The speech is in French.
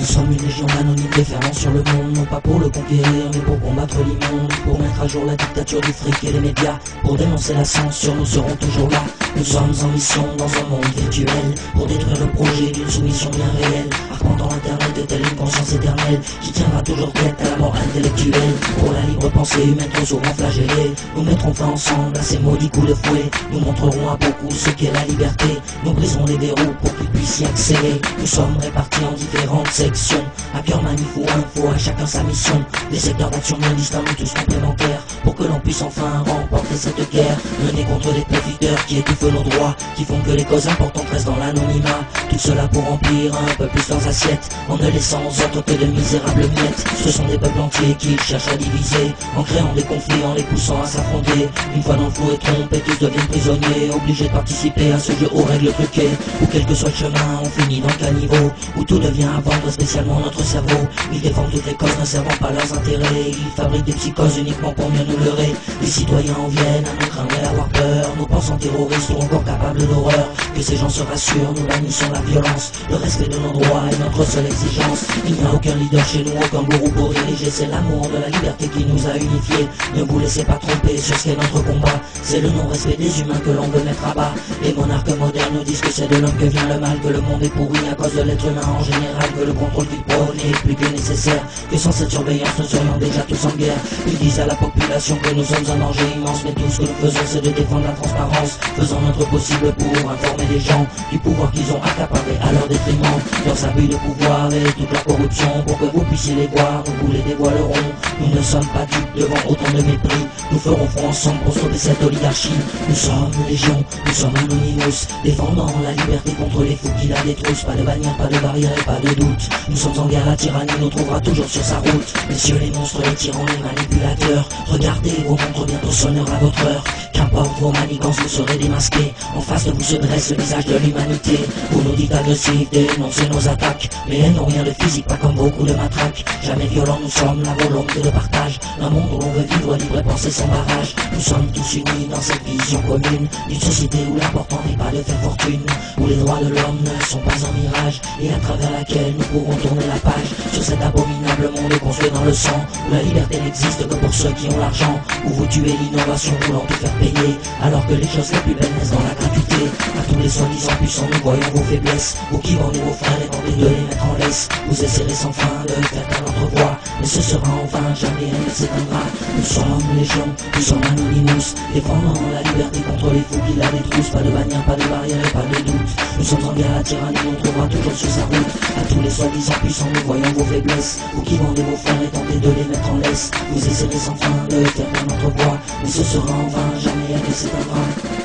Nous sommes une légion d'anonymes déferlant sur le monde, non pas pour le conquérir, mais pour combattre l'immonde, pour mettre à jour la dictature du fric et les médias, pour dénoncer la censure, nous serons toujours là. Nous sommes en mission dans un monde virtuel, pour détruire le projet d'une soumission bien réelle, arpentant l'internet de telle une conscience éternelle, qui tiendra toujours tête à la mort intellectuelle. Pour la libre pensée humaine trop souvent flagellée, nous mettrons fin ensemble à ces maudits coups de fouet, nous montrerons à beaucoup ce qu'est la liberté, nous briserons les verrous pour qu'ils puissent y accéder. Nous sommes répartis en différentes sections, à cœur manif ou info, à chacun sa mission, des secteurs d'action bien distincts mais tous complémentaires, pour que l'on puisse enfin remporter cette guerre, menée contre des profiteurs qui étouffent nos droits, qui font que les causes importantes restent dans l'anonymat, tout cela pour remplir un peu plus leurs assiettes, en ne laissant aux autres que de misérables miettes. Ce sont des peuples entiers qui cherchent à diviser, en créant des conflits, en les poussant à s'affronter. Une fois dans le flou et trompés, tous deviennent prisonniers, obligés de participer à ce jeu aux règles truquées, où quel que soit le chemin, on finit dans le caniveau, où tout devient à vendre, spécialement notre cerveau. Ils défendent toutes les causes, ne servant pas leurs intérêts, ils fabriquent des psychoses uniquement pour mieux nous leurrer. Les citoyens en viennent à nous craindre et à avoir peur, nos pensants terroristes ou encore capables d'horreur. Que ces gens se rassurent, nous bannissons la violence, le respect de nos droits est notre seule exigence. Il n'y a aucun leader chez nous, aucun gourou pour diriger, c'est l'amour de la liberté qui nous a unifiés. Ne vous laissez pas tromper sur ce qu'est notre combat, c'est le non-respect des humains que l'on veut mettre à bas. Les monarques modernes nous disent que c'est de l'homme que vient le mal, que le monde est pourri à cause de l'être humain en général, que le contrôle qu'ils prônent est plus que nécessaire, que sans cette surveillance nous serions déjà tous en guerre. Ils disent à la population que nous sommes un danger immense, mais tout ce que nous faisons c'est de défendre la transparence, faisant notre possible pour informer les gens du pouvoir qu'ils ont accaparé à leur détriment, leurs abus de pouvoir et toute leur corruption, pour que vous puissiez les voir, nous vous les dévoilerons. Nous ne sommes pas dupes devant autant de mépris, nous ferons front ensemble pour stopper cette oligarchie. Nous sommes légion, nous sommes Anonymous, défendant la liberté contre les fous qui la détroussent. Pas de bannière, pas de barrière et pas de doute, nous sommes en guerre, la tyrannie nous trouvera toujours sur sa route. Messieurs les monstres, les tyrans, les manipulateurs, regardez vos montres bientôt sonnera à votre heure. Qu'importe vos manigances, vous serez démasqués, en face de vous se dresse le visage de l'humanité. Vous nous dites agressifs, dénoncez nos attaques, mais elles n'ont rien de physique, pas comme vos coups de matraque. Jamais violents, nous sommes la volonté de partage, un monde où l'on veut vivre libre et penser sans barrage. Nous sommes tous unis dans cette vision commune, d'une société où l'important n'est pas de faire fortune, où les droits de l'homme ne sont pas un mirage, et à travers laquelle nous pourrons tourner la page sur cet abominable monde construit dans le sang, où la liberté n'existe que pour ceux qui ont l'argent, où vous tuez l'innovation voulant tout faire payer, alors que les choses les plus belles naissent dans la gratuité. À tous les soi-disant puissants, nous voyons vos faiblesses, vous qui vendez vos frères et tentez de les mettre en laisse. Vous essaierez sans fin de faire taire notre voix, mais ce sera en vain, jamais elle ne s'éteindra. Nous sommes légion, nous sommes Anonymous, défendant la liberté contre les fous qui la détroussent. Pas de bannière, pas de barrière et pas de doute, nous sommes en guerre, la tyrannie nous trouvera toujours sur sa route. À tous les soi-disant puissants, nous voyons vos faiblesses, vous qui vendez vos frères et tentez de les mettre en laisse. Vous essaierez sans fin de faire taire notre voix, mais ce sera en vain, jamais elle ne s'éteindra.